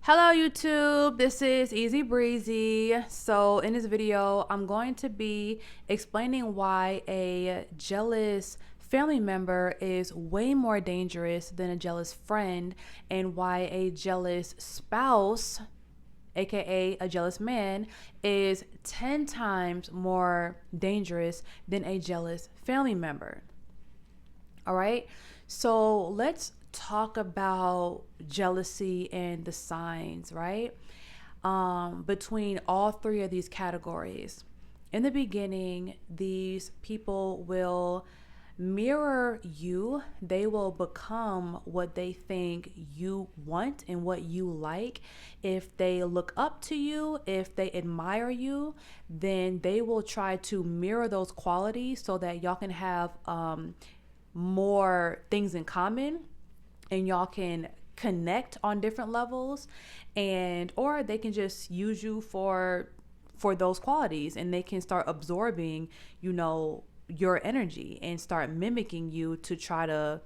Hello YouTube, this is Easy Breezy. So in this video, I'm going to be explaining why a jealous family member is way more dangerous than a jealous friend, and why a jealous spouse, aka a jealous man, is 10 times more dangerous than a jealous family member. All right. So let's talk about jealousy and the signs, right? Between all three of these categories. In the beginning, these people will mirror you. They will become what they think you want and what you like. If they look up to you, if they admire you, then they will try to mirror those qualities so that y'all can have more things in common, and y'all can connect on different levels, and or they can just use you for those qualities, and they can start absorbing your energy and start mimicking you to try to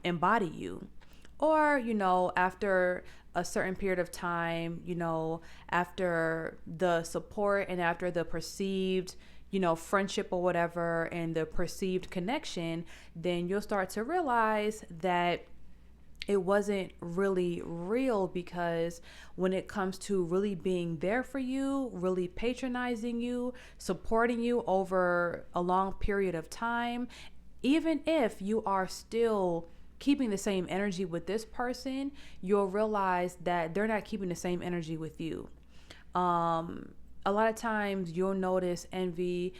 embody you. Or after a certain period of time, after the support and after the perceived friendship or whatever, and the perceived connection, then you'll start to realize that it wasn't really real, because when it comes to really being there for you, really patronizing you, supporting you over a long period of time, even if you are still keeping the same energy with this person, you'll realize that they're not keeping the same energy with you. A lot of times you'll notice envy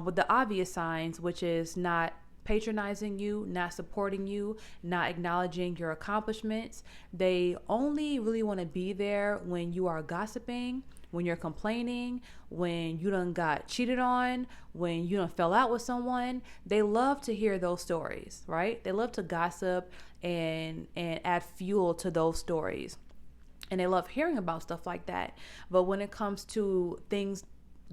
with the obvious signs, which is not patronizing you, not supporting you, not acknowledging your accomplishments. They only really want to be there when you are gossiping, when you're complaining, when you done got cheated on, when you done fell out with someone. They love to hear those stories, right? They love to gossip and add fuel to those stories. And they love hearing about stuff like that. But when it comes to things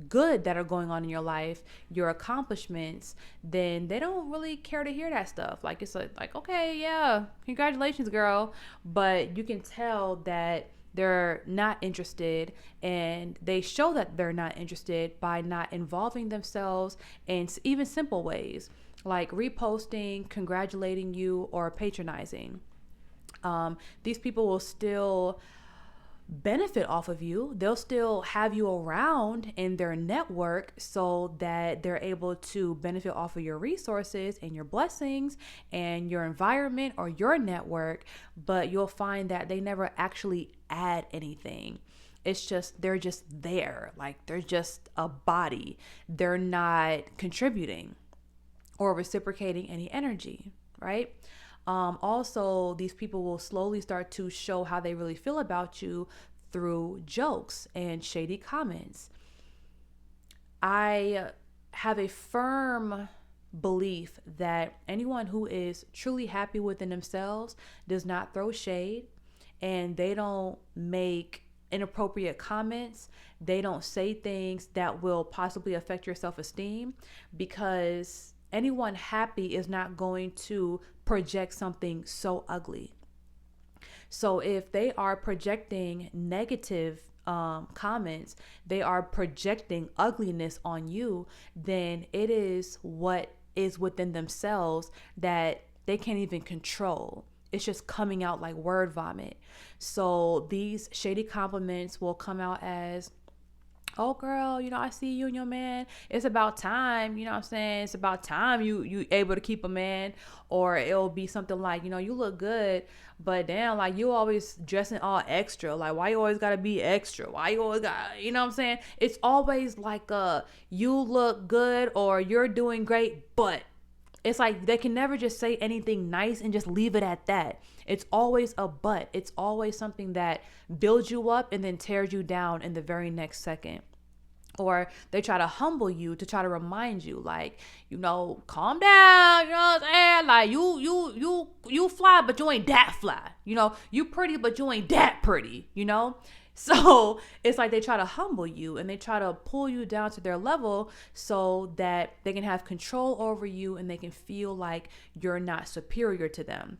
good that are going on in your life, your accomplishments, then they don't really care to hear that stuff. Like, it's like, okay, yeah, congratulations, girl. But you can tell that they're not interested, and they show that they're not interested by not involving themselves in even simple ways, like reposting, congratulating you, or patronizing. These people will still benefit off of you. They'll still have you around in their network so that they're able to benefit off of your resources and your blessings and your environment or your network, but you'll find that they never actually add anything. It's just, they're just there. Like, they're just a body. They're not contributing or reciprocating any energy, right? Also, these people will slowly start to show how they really feel about you through jokes and shady comments. I have a firm belief that anyone who is truly happy within themselves does not throw shade, and they don't make inappropriate comments. They don't say things that will possibly affect your self-esteem, because anyone happy is not going to project something so ugly. So if they are projecting negative comments, they are projecting ugliness on you, then it is what is within themselves that they can't even control. It's just coming out like word vomit. So these shady compliments will come out as, oh girl, I see you and your man, it's about time, what I'm saying, it's about time you able to keep a man. Or it'll be something like, you look good, but damn, like, you always dressing all extra, like, why you always gotta be extra, why you always got, what I'm saying, it's always like you look good or you're doing great, but it's like they can never just say anything nice and just leave it at that. It's always a but. It's always something that builds you up and then tears you down in the very next second. Or they try to humble you to try to remind you, like, calm down, what I'm saying? Like, you fly, but you ain't that fly. You pretty, but you ain't that pretty. So it's like they try to humble you and they try to pull you down to their level so that they can have control over you and they can feel like you're not superior to them.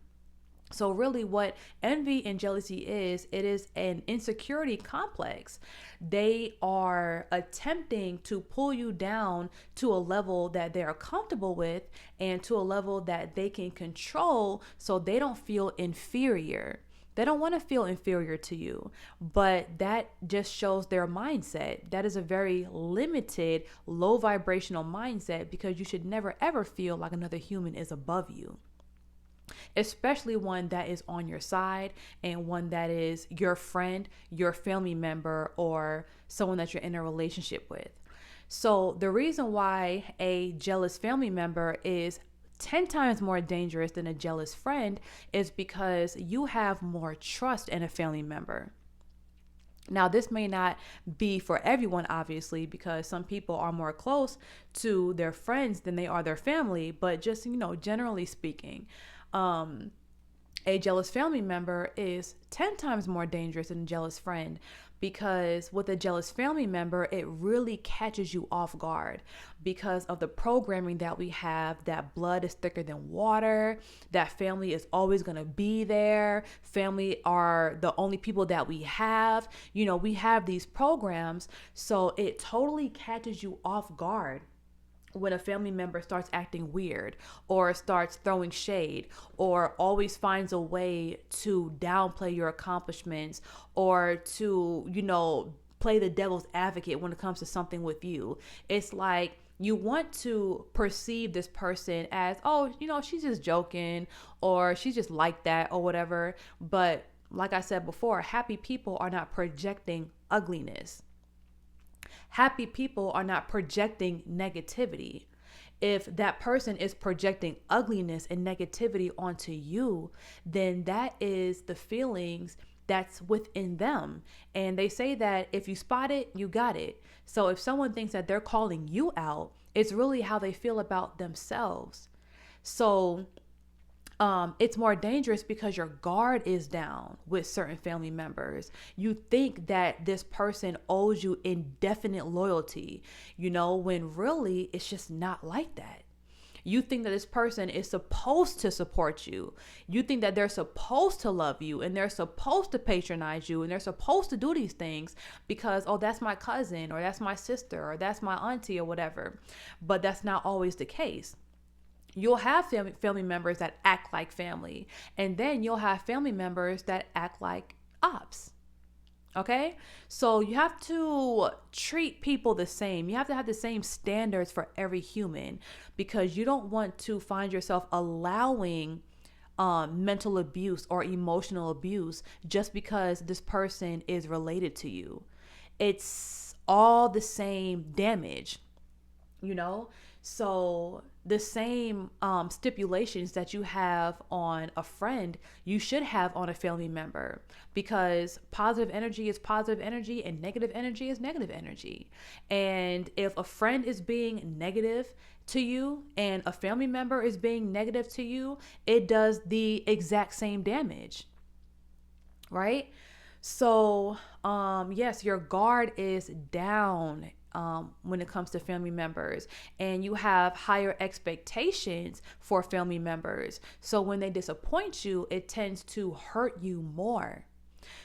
So really what envy and jealousy is, it is an insecurity complex. They are attempting to pull you down to a level that they are comfortable with and to a level that they can control so they don't feel inferior. They don't want to feel inferior to you, but that just shows their mindset. That is a very limited, low vibrational mindset, because you should never ever feel like another human is above you, especially one that is on your side and one that is your friend, your family member, or someone that you're in a relationship with. So the reason why a jealous family member is 10 times more dangerous than a jealous friend is because you have more trust in a family member. Now, this may not be for everyone, obviously, because some people are more close to their friends than they are their family. But just, generally speaking, a jealous family member is 10 times more dangerous than a jealous friend, because with a jealous family member, it really catches you off guard because of the programming that we have, that blood is thicker than water, that family is always going to be there. Family are the only people that we have. We have these programs, so it totally catches you off guard when a family member starts acting weird or starts throwing shade or always finds a way to downplay your accomplishments or to, play the devil's advocate when it comes to something with you. It's like you want to perceive this person as, oh, she's just joking or she's just like that or whatever. But like I said before, happy people are not projecting ugliness. Happy people are not projecting negativity. If that person is projecting ugliness and negativity onto you, then that is the feelings that's within them. And they say that if you spot it, you got it. So if someone thinks that they're calling you out, it's really how they feel about themselves. So it's more dangerous because your guard is down with certain family members. You think that this person owes you indefinite loyalty, when really it's just not like that. You think that this person is supposed to support you. You think that they're supposed to love you and they're supposed to patronize you and they're supposed to do these things because, oh, that's my cousin or that's my sister or that's my auntie or whatever. But that's not always the case. You'll have family members that act like family, and then you'll have family members that act like ops. Okay? So you have to treat people the same. You have to have the same standards for every human, because you don't want to find yourself allowing mental abuse or emotional abuse just because this person is related to you. It's all the same damage, So the same stipulations that you have on a friend, you should have on a family member, because positive energy is positive energy and negative energy is negative energy. And if a friend is being negative to you and a family member is being negative to you, it does the exact same damage, right? So, yes, your guard is down when it comes to family members, and you have higher expectations for family members. So when they disappoint you, it tends to hurt you more.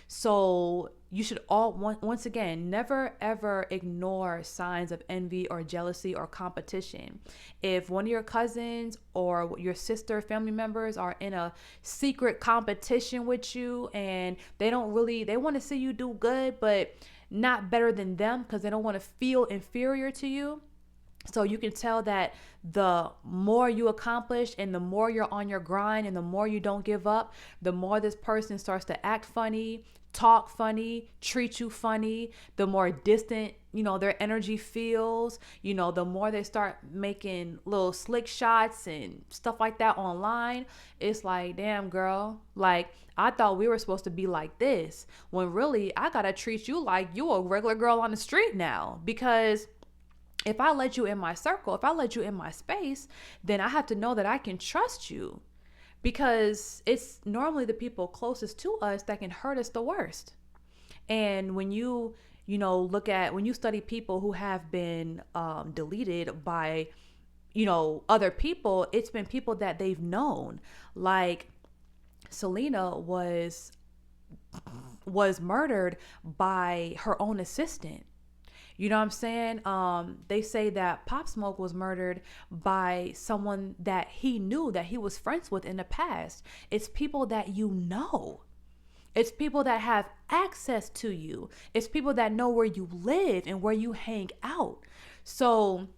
So you should once again, never ever ignore signs of envy or jealousy or competition. If one of your cousins or your sister family members are in a secret competition with you and they want to see you do good, but not better than them because they don't want to feel inferior to you. So you can tell that the more you accomplish and the more you're on your grind and the more you don't give up, the more this person starts to act funny, talk funny, treat you funny, the more distant, their energy feels, the more they start making little slick shots and stuff like that online. It's like, damn, girl, like I thought we were supposed to be like this, when really I gotta treat you like you a regular girl on the street now. Because if I let you in my circle, if I let you in my space, then I have to know that I can trust you, because it's normally the people closest to us that can hurt us the worst. And when you when you study people who have been deleted by, other people, it's been people that they've known. Like Selena was murdered by her own assistant. You know what I'm saying? They say that Pop Smoke was murdered by someone that he knew, that he was friends with in the past. It's people that you know. It's people that have access to you. It's people that know where you live and where you hang out. So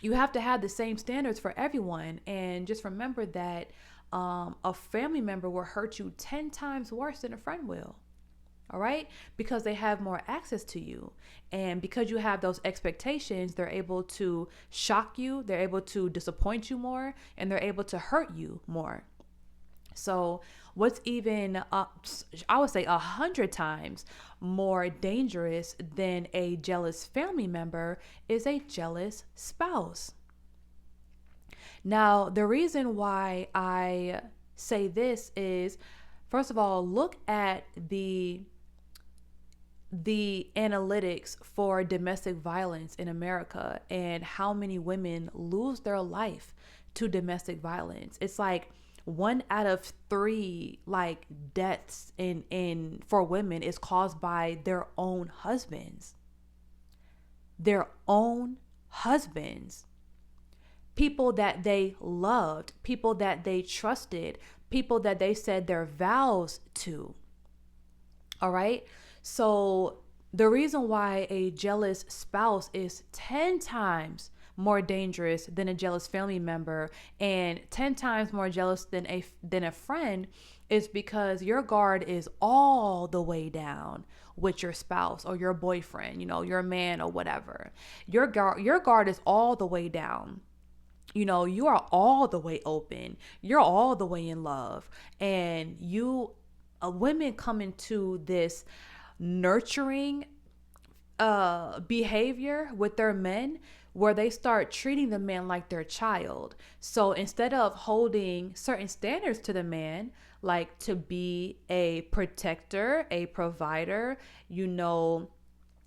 you have to have the same standards for everyone. And just remember that a family member will hurt you 10 times worse than a friend will. All right, because they have more access to you, and because you have those expectations, they're able to shock you, they're able to disappoint you more, and they're able to hurt you more. So what's even I would say 100 times more dangerous than a jealous family member is a jealous spouse. Now, the reason why I say this is, first of all, look at the analytics for domestic violence in America and how many women lose their life to domestic violence. It's like 1 out of 3 like deaths in for women is caused by their own husbands. Their own husbands. People that they loved, people that they trusted, people that they said their vows to. All right? So the reason why a jealous spouse is 10 times more dangerous than a jealous family member and 10 times more jealous than a friend is because your guard is all the way down with your spouse or your boyfriend, your man or whatever. Your guard is all the way down. You are all the way open. You're all the way in love. And women come into this nurturing behavior with their men where they start treating the man like their child. So instead of holding certain standards to the man, like to be a protector, a provider,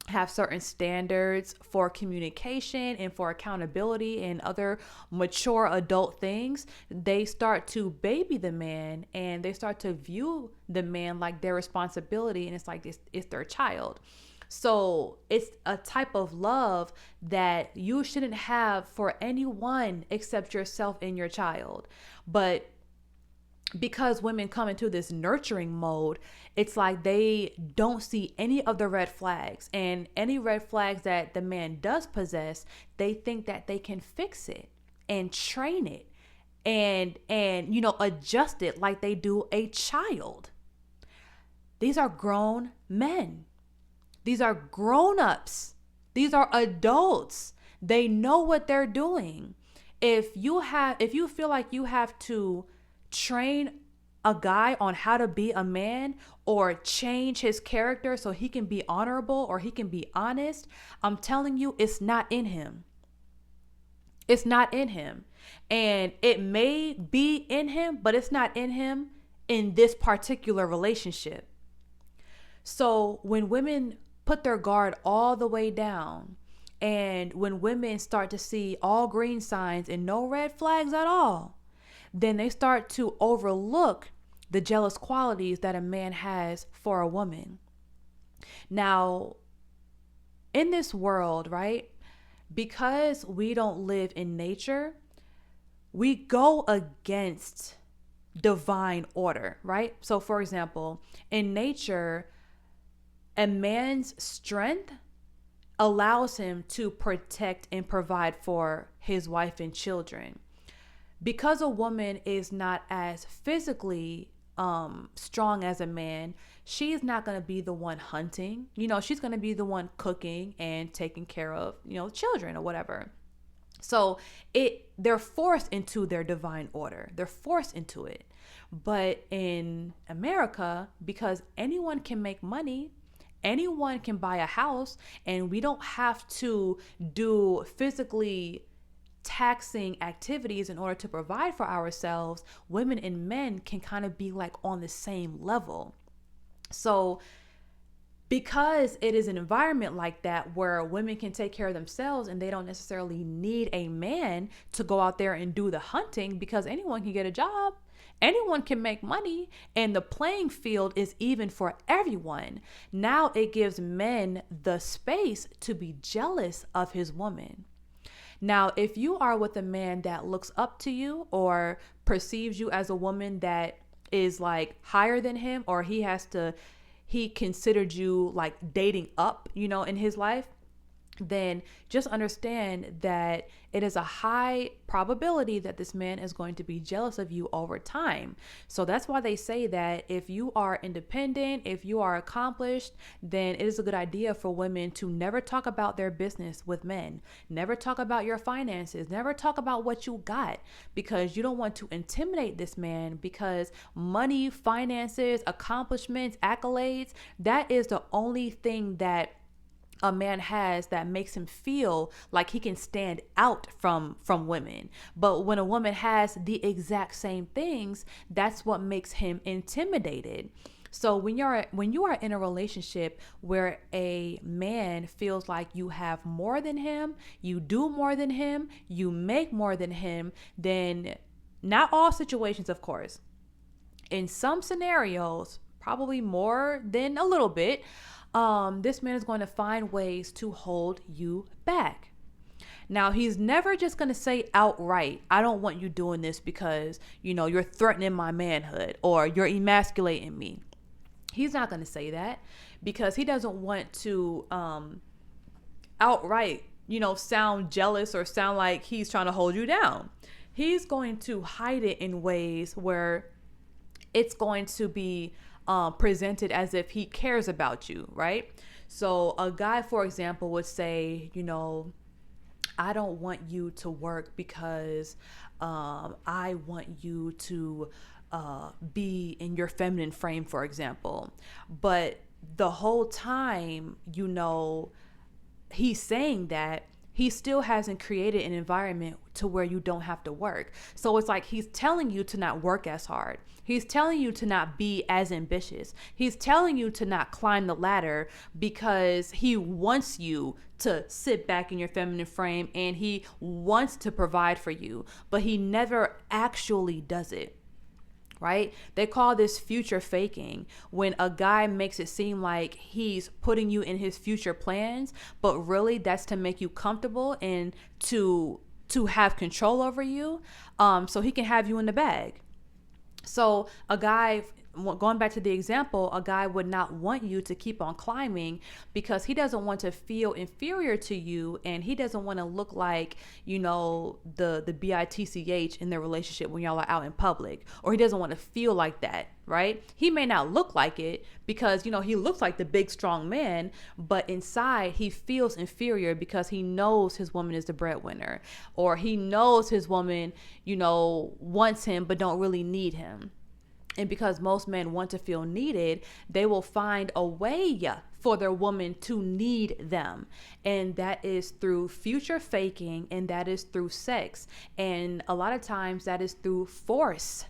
have certain standards for communication and for accountability and other mature adult things, they start to baby the man and they start to view the man like their responsibility, and it's like it's their child. So it's a type of love that you shouldn't have for anyone except yourself and your child. But because women come into this nurturing mode, it's like they don't see any of the red flags, and any red flags that the man does possess, they think that they can fix it and train it and adjust it like they do a child. These are grown men. These are grown-ups. These are adults. They know what they're doing. If you feel like you have to train a guy on how to be a man or change his character so he can be honorable or he can be honest, I'm telling you, it's not in him. It's not in him. And it may be in him, but it's not in him in this particular relationship. So when women put their guard all the way down, and when women start to see all green signs and no red flags at all, then they start to overlook the jealous qualities that a man has for a woman. Now, in this world, right, because we don't live in nature, we go against divine order, right? So, for example, in nature, a man's strength allows him to protect and provide for his wife and children. Because a woman is not as physically strong as a man, she's not going to be the one hunting. She's going to be the one cooking and taking care of, children or whatever. So they're forced into their divine order. They're forced into it. But in America, because anyone can make money, anyone can buy a house, and we don't have to do physically taxing activities in order to provide for ourselves, women and men can kind of be like on the same level. So because it is an environment like that where women can take care of themselves and they don't necessarily need a man to go out there and do the hunting, because anyone can get a job, Anyone can make money, and the playing field is even for everyone. Now it gives men the space to be jealous of his woman. Now, if you are with a man that looks up to you or perceives you as a woman that is like higher than him, or he considered you like dating up, in his life, then just understand that it is a high probability that this man is going to be jealous of you over time. So that's why they say that if you are independent, if you are accomplished, then it is a good idea for women to never talk about their business with men. Never talk about your finances. Never talk about what you got, because you don't want to intimidate this man, because money, finances, accomplishments, accolades, that is the only thing that a man has that makes him feel like he can stand out from women. But when a woman has the exact same things, that's what makes him intimidated. So when you are in a relationship where a man feels like you have more than him, you do more than him, you make more than him, then not all situations, of course. In some scenarios, probably more than a little bit, this man is going to find ways to hold you back. Now, he's never just going to say outright, I don't want you doing this because, you're threatening my manhood or you're emasculating me. He's not going to say that because he doesn't want to outright, sound jealous or sound like he's trying to hold you down. He's going to hide it in ways where it's going to be presented as if he cares about you, right? So a guy, for example, would say, I don't want you to work because I want you to be in your feminine frame, for example. But the whole time, he's saying that, he still hasn't created an environment to where you don't have to work. So it's like he's telling you to not work as hard. He's telling you to not be as ambitious. He's telling you to not climb the ladder because he wants you to sit back in your feminine frame and he wants to provide for you, but he never actually does it. Right? They call this future faking, when a guy makes it seem like he's putting you in his future plans, but really that's to make you comfortable and to have control over you, so he can have you in the bag. So a guy, going back to the example, a guy would not want you to keep on climbing because he doesn't want to feel inferior to you, and he doesn't want to look like, the bitch in their relationship when y'all are out in public, or he doesn't want to feel like that, right? He may not look like it because, he looks like the big, strong man, but inside he feels inferior because he knows his woman is the breadwinner, or he knows his woman, wants him but don't really need him. And because most men want to feel needed, they will find a way for their woman to need them. And that is through future faking, and that is through sex. And a lot of times that is through force,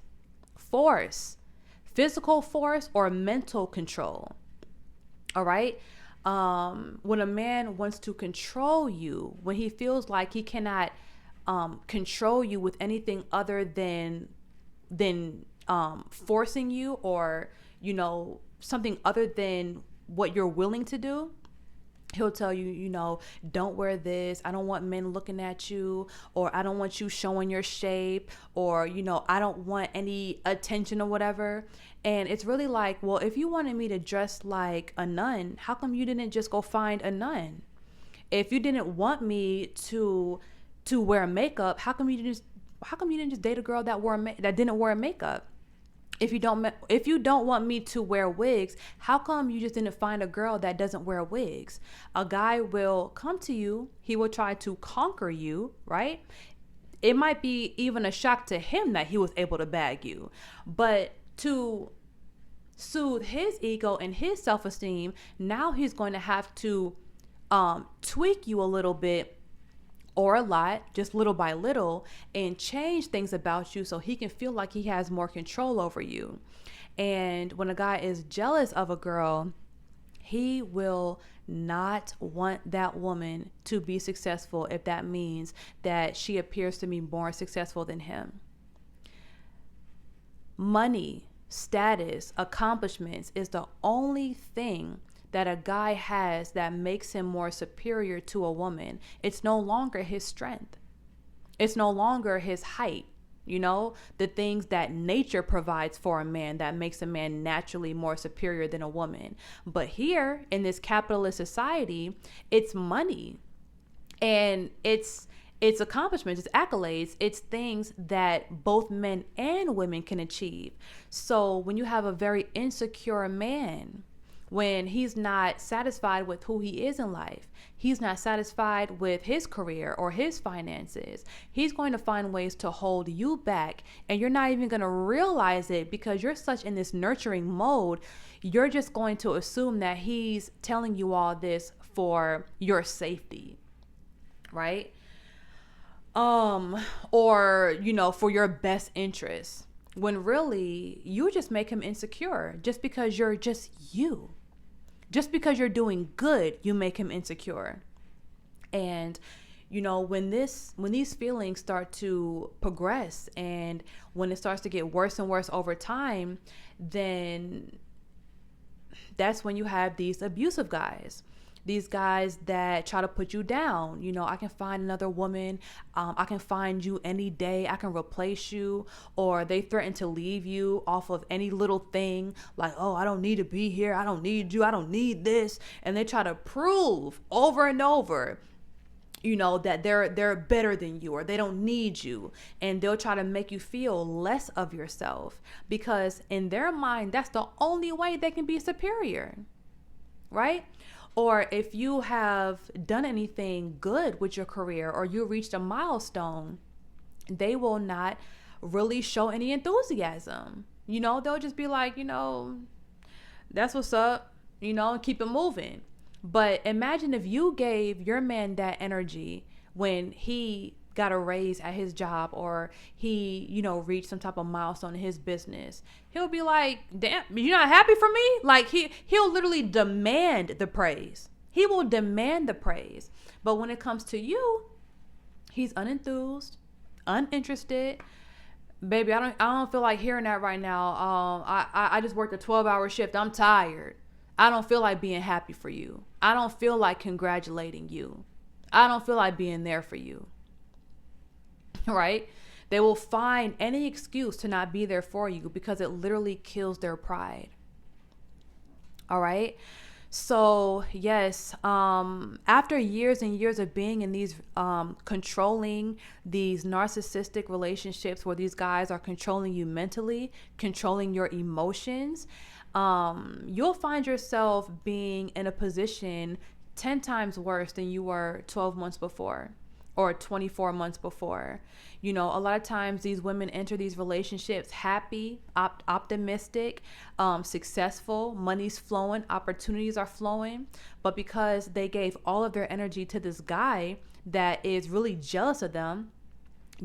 physical force or mental control. All right. When a man wants to control you, when he feels like he cannot control you with anything other than forcing you, or something other than what you're willing to do, he'll tell you, don't wear this, I don't want men looking at you, or I don't want you showing your shape, or I don't want any attention or whatever. And it's really like, well, if you wanted me to dress like a nun, how come you didn't just go find a nun? If you didn't want me to wear makeup, how come you didn't just date a girl that didn't wear makeup? If you don't want me to wear wigs, how come you just didn't find a girl that doesn't wear wigs? A guy will come to you. He will try to conquer you, right? It might be even a shock to him that he was able to bag you. But to soothe his ego and his self-esteem, now he's going to have to tweak you a little bit, or a lot, just little by little, and change things about you so he can feel like he has more control over you. And when a guy is jealous of a girl, he will not want that woman to be successful if that means that she appears to be more successful than him. Money, status, accomplishments is the only thing that a guy has that makes him more superior to a woman. It's no longer his strength. It's no longer his height. The things that nature provides for a man that makes a man naturally more superior than a woman. But here in this capitalist society, it's money and it's accomplishments, it's accolades, it's things that both men and women can achieve. So when you have a very insecure man, when he's not satisfied with who he is in life, he's not satisfied with his career or his finances, he's going to find ways to hold you back, and you're not even going to realize it because you're such in this nurturing mode. You're just going to assume that he's telling you all this for your safety, right? Or, for your best interest, when really you just make him insecure just because you're just you. Just because you're doing good, you make him insecure. And, when these feelings start to progress and when it starts to get worse and worse over time, then that's when you have these abusive guys. These guys that try to put you down. I can find another woman. I can find you any day. I can replace you. Or they threaten to leave you off of any little thing. Like, oh, I don't need to be here. I don't need you. I don't need this. And they try to prove over and over, that they're better than you or they don't need you. And they'll try to make you feel less of yourself because in their mind, that's the only way they can be superior, right? Or if you have done anything good with your career or you reached a milestone, they will not really show any enthusiasm. They'll just be like, that's what's up, and keep it moving. But imagine if you gave your man that energy when he got a raise at his job or he, reached some type of milestone in his business. He'll be like, damn, you're not happy for me? Like he'll literally demand the praise. He will demand the praise. But when it comes to you, he's unenthused, uninterested. Baby, I don't feel like hearing that right now. I just worked a 12-hour shift. I'm tired. I don't feel like being happy for you. I don't feel like congratulating you. I don't feel like being there for you. Right? They will find any excuse to not be there for you because it literally kills their pride. All right? So, yes, after years and years of being in these controlling, these narcissistic relationships where these guys are controlling you mentally, controlling your emotions, you'll find yourself being in a position 10 times worse than you were 12 months before or 24 months before. A lot of times these women enter these relationships happy, optimistic, successful, money's flowing, opportunities are flowing. But because they gave all of their energy to this guy that is really jealous of them,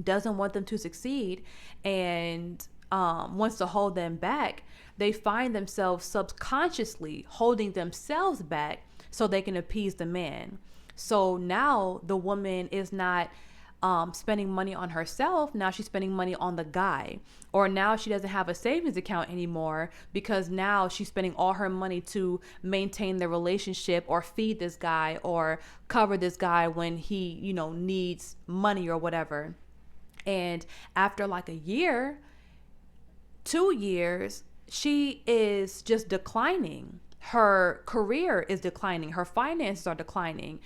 doesn't want them to succeed, and wants to hold them back, they find themselves subconsciously holding themselves back so they can appease the man. So now the woman is not spending money on herself. Now she's spending money on the guy. Or now she doesn't have a savings account anymore because now she's spending all her money to maintain the relationship or feed this guy or cover this guy when he, needs money or whatever. And after like a year, 2 years, she is just declining. Her career is declining. Her finances are declining.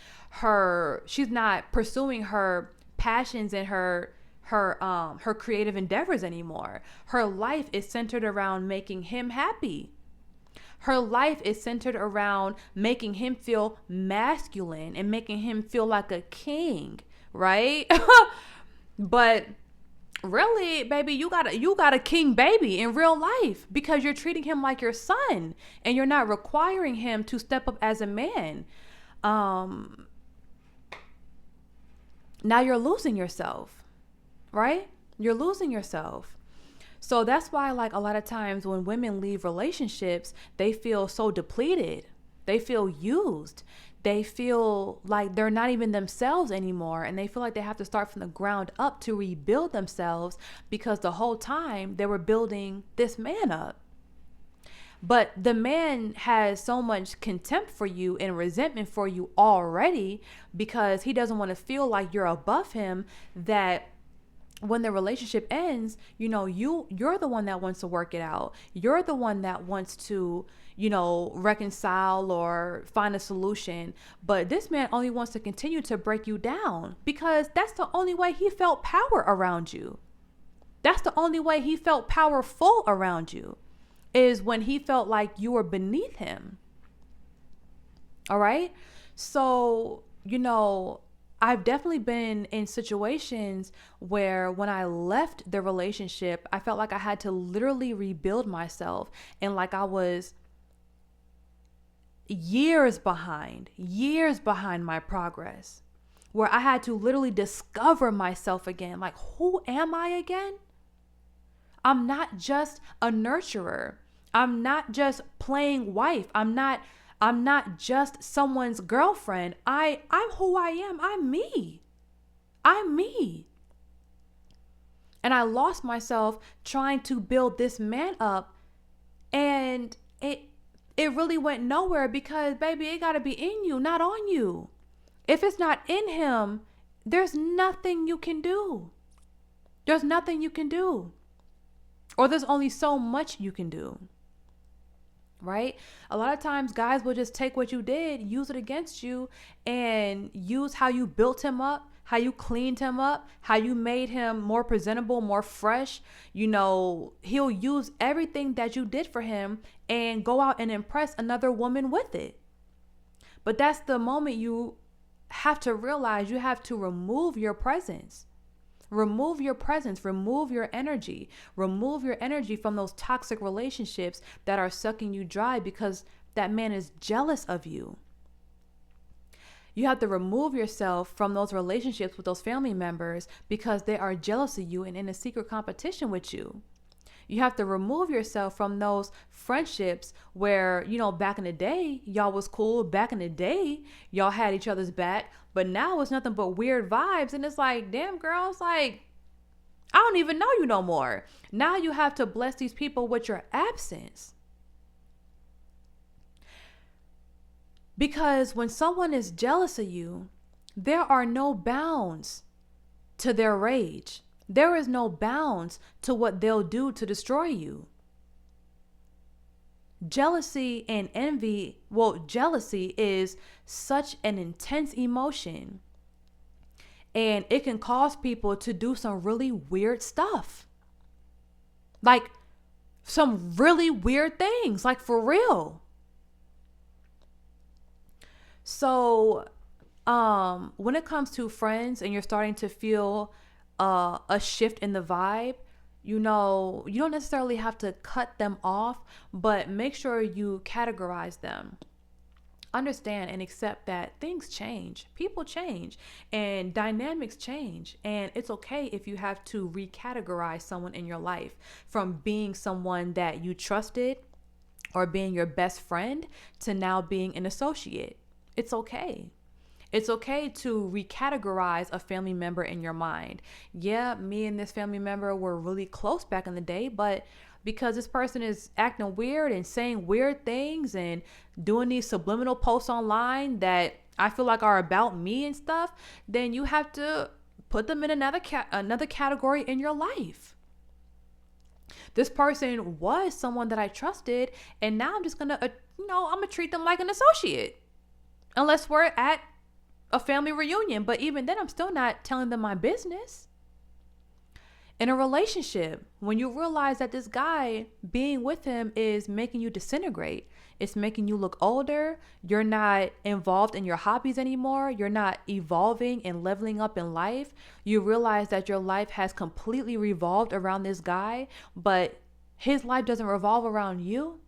She's not pursuing her passions and her creative endeavors anymore. Her life is centered around making him happy. Her life is centered around making him feel masculine and making him feel like a king, right? But really, baby, you got a king baby in real life because you're treating him like your son and you're not requiring him to step up as a man. Now you're losing yourself, right? You're losing yourself. So that's why, like, a lot of times when women leave relationships, they feel so depleted. They feel used. They feel like they're not even themselves anymore. And they feel like they have to start from the ground up to rebuild themselves because the whole time they were building this man up. But the man has so much contempt for you and resentment for you already because he doesn't want to feel like you're above him, that when the relationship ends, you're the one that wants to work it out. You're the one that wants to, reconcile or find a solution. But this man only wants to continue to break you down because that's the only way he felt power around you. That's the only way he felt powerful around you, is when he felt like you were beneath him. All right. So, I've definitely been in situations where when I left the relationship, I felt like I had to literally rebuild myself, and like I was years behind my progress, where I had to literally discover myself again. Like, who am I again? I'm not just a nurturer. I'm not just playing wife. I'm not just someone's girlfriend. I'm who I am. I'm me. And I lost myself trying to build this man up, and it really went nowhere because, baby, it got to be in you, not on you. If it's not in him, there's nothing you can do. There's nothing you can do. Or there's only so much you can do. Right? A lot of times guys will just take what you did, use it against you, and use how you built him up, how you cleaned him up, how you made him more presentable, more fresh. He'll use everything that you did for him and go out and impress another woman with it. But that's the moment you have to realize you have to remove your presence. Remove your presence, remove your energy from those toxic relationships that are sucking you dry because that man is jealous of you. You have to remove yourself from those relationships with those family members because they are jealous of you and in a secret competition with you. You have to remove yourself from those friendships where, back in the day, y'all was cool. Back in the day, y'all had each other's back. But now it's nothing but weird vibes. And it's like, damn, girl, it's like, I don't even know you no more. Now you have to bless these people with your absence. Because when someone is jealous of you, there are no bounds to their rage. There is no bounds to what they'll do to destroy you. Jealousy and envy, jealousy is such an intense emotion, and it can cause people to do some really weird stuff. Like some really weird things, like for real. So, when it comes to friends and you're starting to feel a shift in the vibe, you don't necessarily have to cut them off, but make sure you categorize them. Understand and accept that things change, people change, and dynamics change. And it's okay if you have to recategorize someone in your life from being someone that you trusted or being your best friend to now being an associate. It's okay. It's okay to recategorize a family member in your mind. Yeah, me and this family member were really close back in the day, but because this person is acting weird and saying weird things and doing these subliminal posts online that I feel like are about me and stuff, then you have to put them in another category in your life. This person was someone that I trusted, and now I'm just gonna, I'm gonna treat them like an associate, unless we're at a family reunion. But even then, I'm still not telling them my business. In a relationship, when you realize that this guy, being with him is making you disintegrate, it's making you look older, you're not involved in your hobbies anymore, you're not evolving and leveling up in life, you realize that your life has completely revolved around this guy, but his life doesn't revolve around you.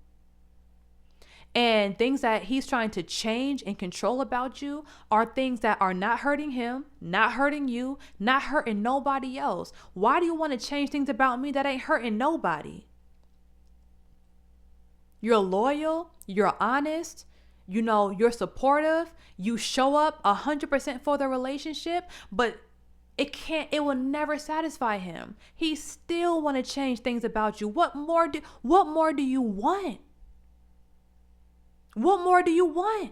And things that he's trying to change and control about you are things that are not hurting him, not hurting you, not hurting nobody else. Why do you want to change things about me that ain't hurting nobody? You're loyal, you're honest, you're supportive, you show up 100% for the relationship, but it will never satisfy him. He still want to change things about you. What more do you want? What more do you want?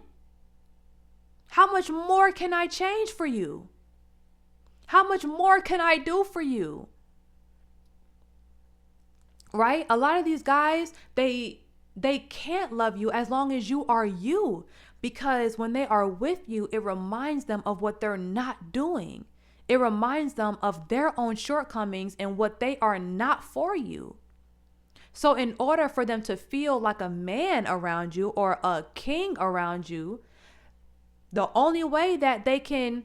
How much more can I change for you? How much more can I do for you? Right? A lot of these guys, they can't love you as long as you are you, because when they are with you, it reminds them of what they're not doing. It reminds them of their own shortcomings and what they are not for you. So in order for them to feel like a man around you or a king around you, the only way that they can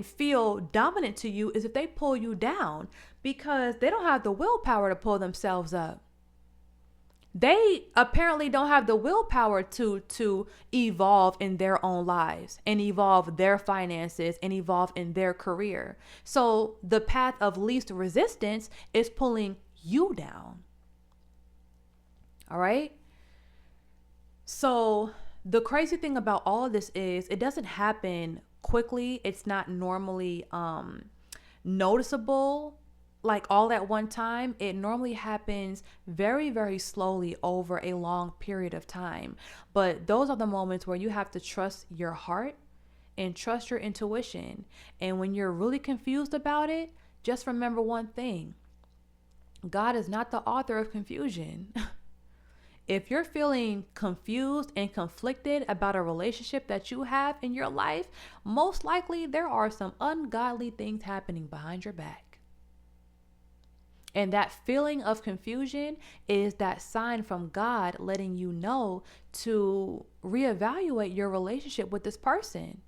feel dominant to you is if they pull you down, because they don't have the willpower to pull themselves up. They apparently don't have the willpower to evolve in their own lives and evolve their finances and evolve in their career. So the path of least resistance is pulling you down. All right. So the crazy thing about all of this is it doesn't happen quickly. It's not normally noticeable like all at one time. It normally happens very, very slowly over a long period of time. But those are the moments where you have to trust your heart and trust your intuition. And when you're really confused about it, just remember one thing: God is not the author of confusion. If you're feeling confused and conflicted about a relationship that you have in your life, most likely there are some ungodly things happening behind your back. And that feeling of confusion is that sign from God letting you know to reevaluate your relationship with this person.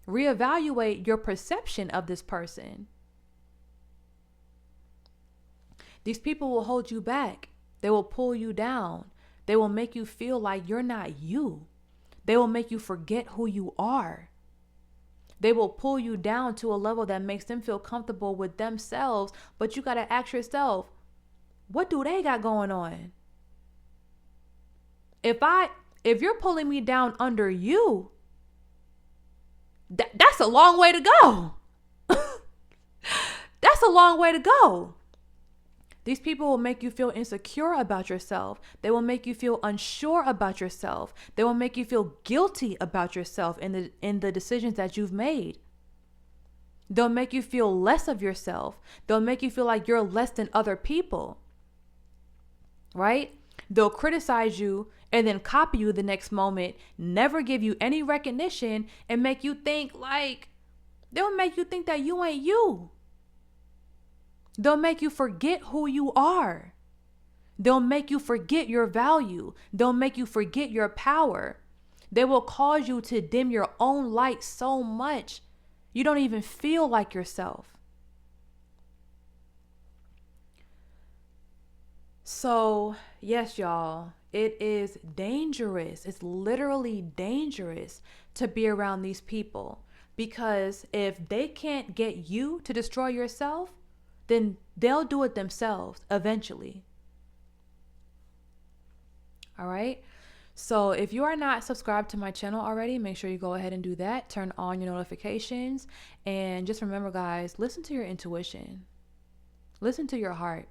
Reevaluate your perception of this person. These people will hold you back. They will pull you down. They will make you feel like you're not you. They will make you forget who you are. They will pull you down to a level that makes them feel comfortable with themselves. But you got to ask yourself, what do they got going on? If you're pulling me down under you, that's a long way to go. That's a long way to go. These people will make you feel insecure about yourself. They will make you feel unsure about yourself. They will make you feel guilty about yourself in the decisions that you've made. They'll make you feel less of yourself. They'll make you feel like you're less than other people. Right? They'll criticize you and then copy you the next moment, never give you any recognition, and make you think they'll make you think that you ain't you. They'll make you forget who you are. They'll make you forget your value. They'll make you forget your power. They will cause you to dim your own light so much you don't even feel like yourself. So, yes, y'all, it is dangerous. It's literally dangerous to be around these people, because if they can't get you to destroy yourself, then they'll do it themselves eventually. All right. So if you are not subscribed to my channel already, make sure you go ahead and do that. Turn on your notifications. And just remember, guys, listen to your intuition. Listen to your heart.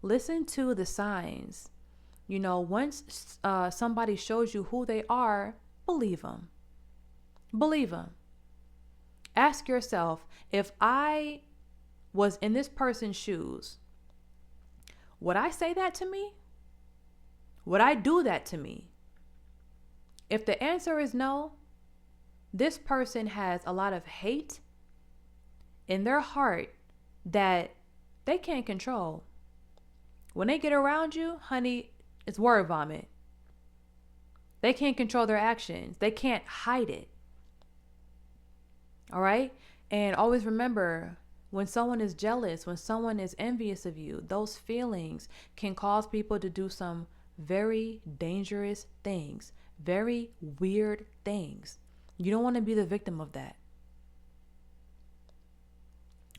Listen to the signs. Once somebody shows you who they are, believe them. Believe them. Ask yourself, if I was in this person's shoes, would I say that to me? Would I do that to me? If the answer is no, this person has a lot of hate in their heart that they can't control. When they get around you, honey, it's word vomit. They can't control their actions. They can't hide it. All right? And always remember, when someone is jealous, when someone is envious of you, those feelings can cause people to do some very dangerous things, very weird things. You don't want to be the victim of that.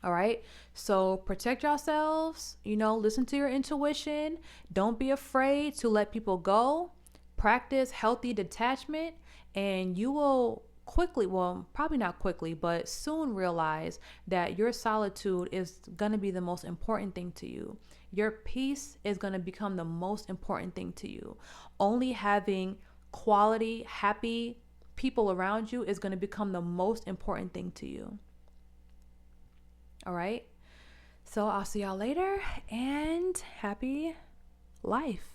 All right. So protect yourselves, listen to your intuition. Don't be afraid to let people go. Practice healthy detachment, and you will quickly, well, probably not quickly, but soon realize that your solitude is going to be the most important thing to you. Your peace is going to become the most important thing to you. Only having quality, happy people around you is going to become the most important thing to you. All right. So I'll see y'all later, and happy life.